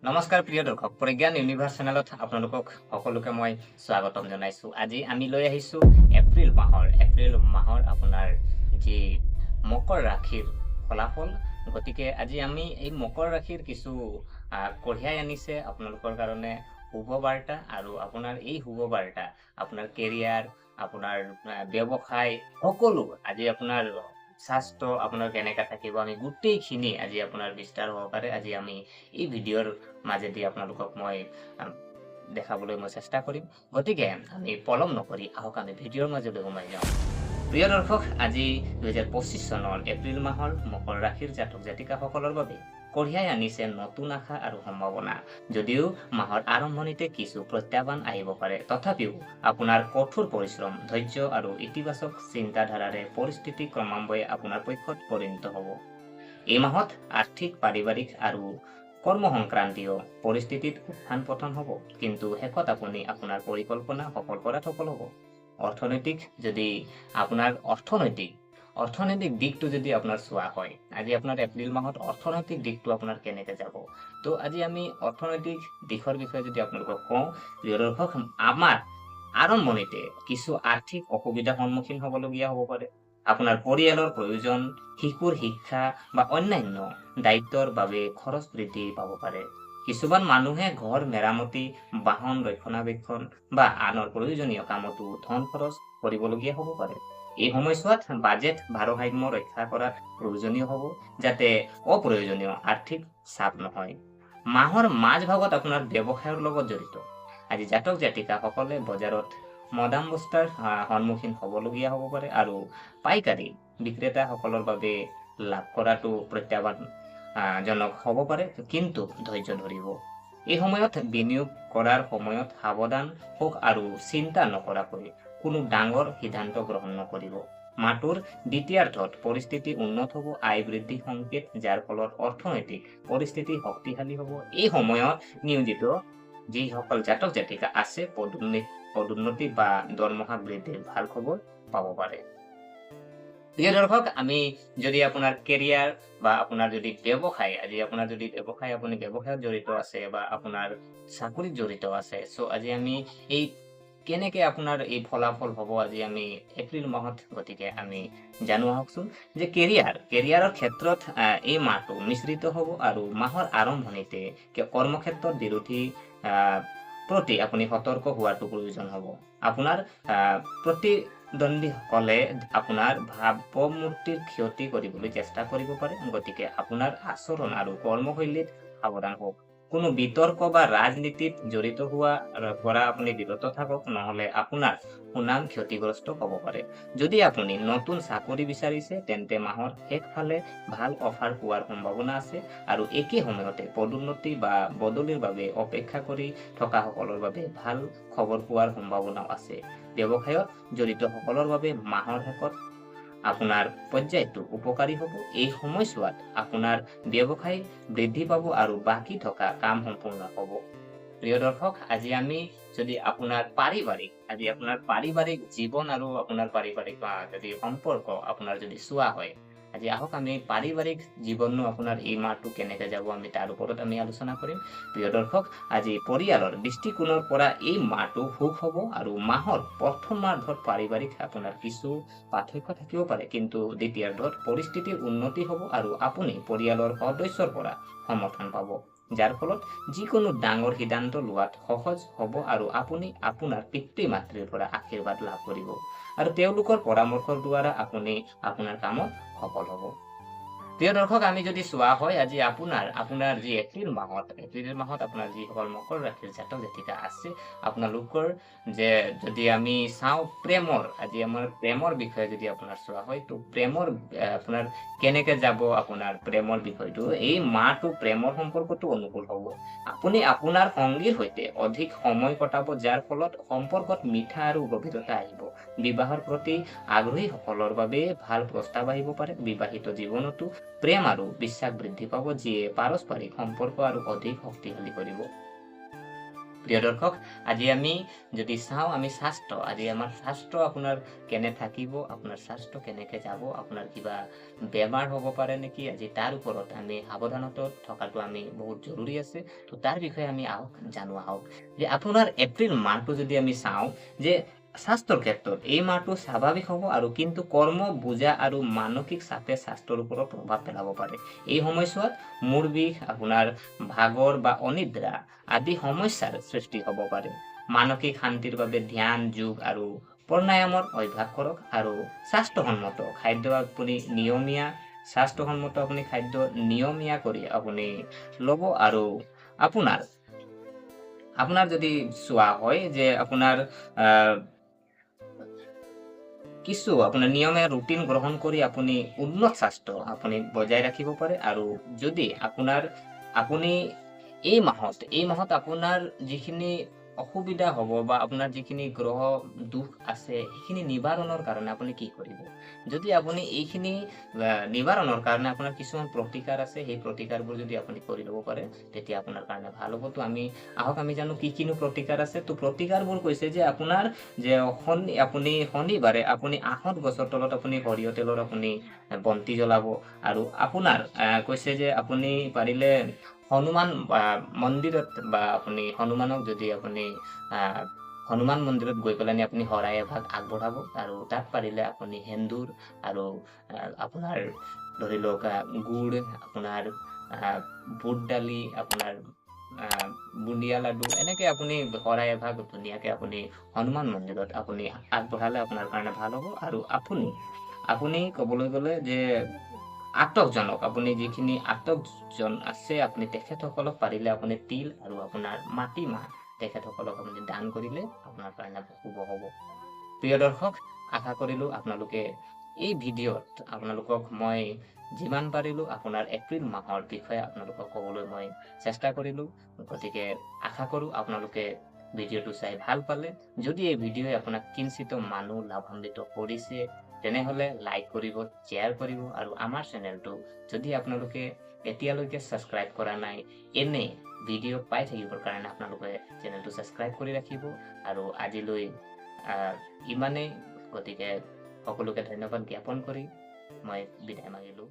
নমস্কাৰ প্ৰিয় দৰ্শক, প্ৰজ্ঞান ইউনিভাৰ্ছ চেনেলত আপোনালোকক সকলোকে মই স্বাগতম জনাইছোঁ। আজি আমি লৈ আহিছোঁ এপ্ৰিল মাহৰ আপোনাৰ যি মকৰ ৰাশিৰ ফলাফল। গতিকে আজি আমি এই মকৰ ৰাশিৰ কিছু কঢ়িয়াই আনিছে আপোনালোকৰ কাৰণে শুভ বাৰ্তা, আৰু আপোনাৰ এই শুভ বাৰ্তা আপোনাৰ কেৰিয়াৰ, আপোনাৰ ব্যৱসায় সকলো, আজি আপোনাৰ স্বাস্থ্য আপোনাৰ কেনেকা থাকিব, আমি গোটেইখিনি আজি আপোনাৰ বিস্তাৰ সহকাৰে আজি আমি এই ভিডিঅ'ৰ মাজেদি আপোনালোকক মই দেখাবলৈ মই চেষ্টা কৰিম। গতিকে আমি পলম নকৰি আহক আমি ভিডিঅ'ৰ মাজলৈ সোমাই যাওঁ। প্ৰিয় দৰ্শক, আজি 2025 চনৰ এপ্ৰিল মাহৰ মকৰ ৰাশিৰ জাতক জাতিকাসকলৰ বাবে কঢ়িয়াই আনিছে নতুন আশা আৰু সম্ভাৱনা। যদিও মাহৰ আৰম্ভণিতে কিছু প্ৰত্যাহ্বান আহিব পাৰে, তথাপিও আপোনাৰ কঠোৰ পৰিশ্ৰম, ধৈৰ্য আৰু ইতিবাচক চিন্তাধাৰাৰে পৰিস্থিতি ক্ৰমান্বয়ে আপোনাৰ পক্ষত পৰিণত হ'ব। এই মাহত আৰ্থিক, পাৰিবাৰিক আৰু কৰ্ম সংক্ৰান্তীয় পৰিস্থিতিত উত্থান পতন হ'ব, কিন্তু শেষত আপুনি আপোনাৰ পৰিকল্পনা সফল কৰাত সফল হ'ব। অৰ্থনৈতিক দিশটো যদি আপোনাৰ চোৱা হয়, আজি আপোনাৰ এপ্ৰিল মাহত অৰ্থনৈতিক দিশটো আপোনাৰ কেনেকে যাব। তো আজি আমি অৰ্থনৈতিক দিশৰ বিষয়ে যদি আপোনালোকক কওঁ, প্ৰিয় দৰ্শক, আমাৰ আৰম্ভণিতে কিছু আৰ্থিক অসুবিধাৰ সন্মুখীন হ'বলগীয়া হ'ব পাৰে। আপোনাৰ পৰিয়ালৰ প্ৰয়োজন, শিশুৰ শিক্ষা বা অন্যান্য দায়িত্বৰ বাবে খৰচ বৃদ্ধি পাব পাৰে। কিছুমান মানুহে ঘৰ মেৰামতি, বাহন ৰক্ষণাবেক্ষণ বা আনৰ প্ৰয়োজনীয় কামতো ধন খৰচ কৰিবলগীয়া হ'ব পাৰে। এই সময়ছোৱাত বাজেট ভাৰসাম্য ৰক্ষা কৰাত প্ৰয়োজনীয় হ'ব, যাতে অপ্ৰয়োজনীয় আৰ্থিক চাপ নহয়। মাহৰ মাজভাগত আপোনাৰ ব্যৱসায়ৰ লগত জড়িত আজি জাতক জাতিকাসকলে বজাৰত মদামবস্থাৰ সন্মুখীন হ'বলগীয়া হ'ব পাৰে, আৰু পাইকাৰী বিক্ৰেতাসকলৰ বাবে লাভ কৰাটো প্ৰত্যাহ্বান জনক হ'ব পাৰে, কিন্তু ধৈৰ্য ধৰিব। এই সময়ত বিনিয়োগ কৰাৰ সময়ত সাৱধান হওক আৰু চিন্তা নকৰাকৈ কোনো ডাঙৰ সিদ্ধান্ত গ্ৰহণ নকৰিব। মাহটোৰ দ্বিতীয়াৰ্ধত পৰিস্থিতি উন্নত হ'ব, আয় বৃদ্ধি সংকেত, যাৰ ফলত অৰ্থনৈতিক পৰিস্থিতি শক্তিশালী হ'ব। এই সময়ত নিয়োজিত যিসকল জাতক জাতিকা আছে, পদোন্নতি বা দৰমহা বৃদ্ধিৰ ভাল খবৰ পাব পাৰে। প্ৰিয় দৰ্শক, আমি যদি আপোনাৰ কেৰিয়াৰ বা আপোনাৰ যদি ব্যৱসায়, আপুনি ব্যৱসায়ত জড়িত আছে বা আপোনাৰ চাকৰিত জড়িত আছে, আজি আমি এই কেনেকে আপোনাৰ এই ফলাফল হ'ব, আজি আমি এপ্ৰিল মাহত, গতিকে আমি জানো আহকচোন যে কেৰিয়াৰৰ ক্ষেত্ৰত এই মাহটো মিশ্ৰিত হ'ব, আৰু মাহৰ আৰম্ভণিতে কৰ্মক্ষেত্ৰত বিৰোধী প্ৰতি আপুনি সতৰ্ক হোৱাটো প্ৰয়োজন হ'ব। আপোনাৰ প্ৰতিদ্বন্দ্বীসকলে আপোনাৰ ভাৱমূৰ্তিৰ ক্ষতি কৰিবলৈ চেষ্টা কৰিব পাৰে, গতিকে আপোনাৰ আচৰণ আৰু কৰ্মশৈলীত সাৱধান হওক। কোনো বিতৰ্ক বা ৰাজনীতিত জড়িত হোৱাৰ পৰা আপুনি বিৰত থাকক, নহ'লে আপোনাৰ সুনাম ক্ষতিগ্ৰস্ত হ'ব পাৰে। যদি আপুনি নতুন চাকৰি বিচাৰিছে, তেন্তে মাহৰ শেষফালে ভাল অফাৰ পোৱাৰ সম্ভাৱনা আছে, আৰু একে সময়তে পদোন্নতি বা বদলিৰ বাবে অপেক্ষা কৰি থকাসকলৰ বাবে ভাল খবৰ পোৱাৰ সম্ভাৱনাও আছে। ব্যৱসায়ত জড়িত সকলৰ বাবে মাহৰ শেষত আপোনাৰ পৰ্যায়টো উপকাৰী হ'ব। এই সময়ছোৱাত আপোনাৰ ব্যৱসায় বৃদ্ধি পাব আৰু বাকী থকা কাম সম্পূৰ্ণ হ'ব। প্ৰিয় দৰ্শক, আজি আমি যদি আপোনাৰ পাৰিবাৰিক জীৱন আৰু আপোনাৰ পাৰিবাৰিক যদি সম্পৰ্ক আপোনাৰ যদি চোৱা হয়, আজি আহক আমি পাৰিবাৰিক জীৱনো আপোনাৰ এই মাহটো কেনেকে যাব, আমি তাৰ ওপৰত আমি আলোচনা কৰিম। প্ৰিয় দৰ্শক, আজি পৰিয়ালৰ দৃষ্টিকোণৰ পৰা এই মাহটো সুখ হ'ব, আৰু মাহৰ প্ৰথমাৰ্ধত পাৰিবাৰিক আপোনাৰ কিছু পাৰ্থক্য থাকিব পাৰে, কিন্তু দ্বিতীয়াৰ্ধত পৰিস্থিতিৰ উন্নতি হ'ব আৰু আপুনি পৰিয়ালৰ সদস্যৰ পৰা সমৰ্থন পাব, যাৰ ফলত যিকোনো ডাঙৰ সিদ্ধান্ত লোৱাত সহজ হ'ব, আৰু আপুনি আপোনাৰ পিতৃ মাতৃৰ পৰা আশীৰ্বাদ লাভ কৰিব, আৰু তেওঁলোকৰ পৰামৰ্শৰ দ্বাৰা আপুনি আপোনাৰ কামত সফল হ'ব। প্ৰিয় দৰ্শক, আমি যদি চোৱা হয়, আজি আপোনাৰ যি এপ্ৰিল মাহত আপোনাৰ যিসকল মকৰ ৰাশিৰ জাতক জাতিকা আছে, আপোনালোকৰ যদি আমি চাওঁ আজি আমাৰ প্ৰেমৰ বিষয়ে যদি আপোনাৰ চোৱা হয়, তো আপোনাৰ কেনেকে যাব আপোনাৰ প্ৰেমৰ বিষয়টো, এই মাহটো প্ৰেমৰ সম্পৰ্কটো অনুকূল হ'ব। আপুনি আপোনাৰ সংগীৰ সৈতে অধিক সময় কটাব, যাৰ ফলত সম্পৰ্কত মিঠা আৰু গভীৰতা আহিব। বিবাহৰ প্ৰতি আগ্ৰহীসকলৰ বাবে ভাল প্ৰস্তাৱ আহিব পাৰে। বিবাহিত জীৱনতো প্ৰেম আৰু বিশ্বাস বৃদ্ধি পাব, যিয়ে পাৰস্পৰিক সম্পৰ্ক আৰু অধিক শক্তিশালী কৰিব। প্ৰিয় দৰ্শক, আজি আমি যদি চাওঁ আমি স্বাস্থ্য, আজি আমাৰ স্বাস্থ্য আপোনাৰ কেনে থাকিব, আপোনাৰ স্বাস্থ্য কেনেকে যাব, আপোনাৰ কিবা বেমাৰ হ'ব পাৰে নেকি, আজি তাৰ ওপৰত আমি সাৱধানতা থকাটো আমি বহুত জৰুৰী আছে। তো তাৰ বিষয়ে আমি জানো আহক। যে আপোনাৰ এপ্ৰিল মাহটো যদি আমি চাওঁ যে স্বাস্থ্যৰ ক্ষেত্ৰত এই মাহটো স্বাভাৱিক হ'ব আৰু কিন্তু কৰ্ম বোজা আৰু মানসিক চাপে স্বাস্থ্যৰ ওপৰত প্ৰভাৱ পেলাব পাৰে। এই সময়ছোৱাত মূৰ বিষ, আপোনাৰ ভাগৰ বা অনিদ্ৰা আদি সমস্যাৰ সৃষ্টি হ'ব পাৰে। মানসিক শান্তিৰ বাবে ধ্যান, যোগ আৰু প্ৰাণায়ামৰ অভ্যাস কৰক আৰু স্বাস্থ্যসন্মত খাদ্য আপুনি নিয়মীয়া কৰি আপুনি ল'ব আৰু আপোনাৰ আপোনাৰ যদি চোৱা হয় যে আপোনাৰ আহ কিছু আপোনাৰ নিয়মীয়া ৰুটিন গ্ৰহণ কৰি আপুনি উন্নত স্বাস্থ্য আপুনি বজাই ৰাখিব পাৰে আৰু যদি আপুনি এই মাহত আপোনাৰ যিখিনি অসুবিধা হ'ব বা আপোনাৰ যিখিনি গ্ৰহ দুখ আছে সেইখিনি নিবাৰণৰ কাৰণে আপুনি কি কৰিব? যদি আপুনি এইখিনি নিবাৰণৰ কাৰণে আপোনাৰ কিছুমান প্ৰতিকাৰ আছে, সেই প্ৰতিকাৰবোৰ যদি আপুনি কৰি ল'ব পাৰে তেতিয়া আপোনাৰ কাৰণে ভাল হ'ব। তো আমি জানো কি কিনো প্ৰতিকাৰ আছে। তো প্ৰতিকাৰবোৰ কৈছে যে আপোনাৰ যে আপুনি শনিবাৰে আপুনি আঁহত গছৰ তলত আপুনি সৰিয়হ তেলৰ আপুনি বন্তি জ্বলাব আৰু আপোনাৰ কৈছে যে আপুনি পাৰিলে হনুমান মন্দিৰত বা আপুনি হনুমানক যদি আপুনি আহ হনুমান মন্দিৰত গৈ পেলাই আপুনি শৰাই এভাগ আগবঢ়াব আৰু তাত পাৰিলে আপুনি সেন্দুৰ আৰু আপোনাৰ ধৰি লওক গুড়, আপোনাৰ বুট দালি, আপোনাৰ বুন্দিয়া লাডু এনেকে আপুনি শৰাই এভাগ ধুনীয়াকে আপুনি হনুমান মন্দিৰত আপুনি আগবঢ়ালে আপোনাৰ কাৰণে ভাল হ'ব। আৰু আপুনি ক'বলৈ গ'লে যে আটকজনক আপুনি যিখিনি আটকজন আছে আপুনি তেখেতসকলক পাৰিলে আপুনি তিল আৰু আপোনাৰ মাটিমাহ তেখেতসকলক আপুনি দান কৰিলে আপোনাৰ কাৰণে শুভ হ'ব। প্ৰিয় দৰ্শক, আশা কৰিলোঁ আপোনালোকে এই ভিডিঅ'ত আপোনালোকক মই যিমান পাৰিলোঁ আপোনাৰ এপ্ৰিল মাহৰ বিষয়ে আপোনালোকক ক'বলৈ মই চেষ্টা কৰিলোঁ। গতিকে আশা কৰোঁ আপোনালোকে ভিডিঅ'টো চাই ভাল পালে। যদি এই ভিডিঅ'ই আপোনাক কিঞ্চিত মানুহ লাভান্বিত কৰিছে তেনেহ'লে লাইক কৰিব, শ্বেয়াৰ কৰিব আৰু আমাৰ চেনেলটো যদি আপোনালোকে এতিয়ালৈকে ছাবস্ক্ৰাইব কৰা নাই, এনে ভিডিঅ' পাই থাকিবৰ কাৰণে আপোনালোকে চেনেলটো ছাবস্ক্ৰাইব কৰি ৰাখিব। আৰু আজিলৈ ইমানেই। গতিকে সকলোকে ধন্যবাদ জ্ঞাপন কৰি মই বিদায় মাগিলোঁ।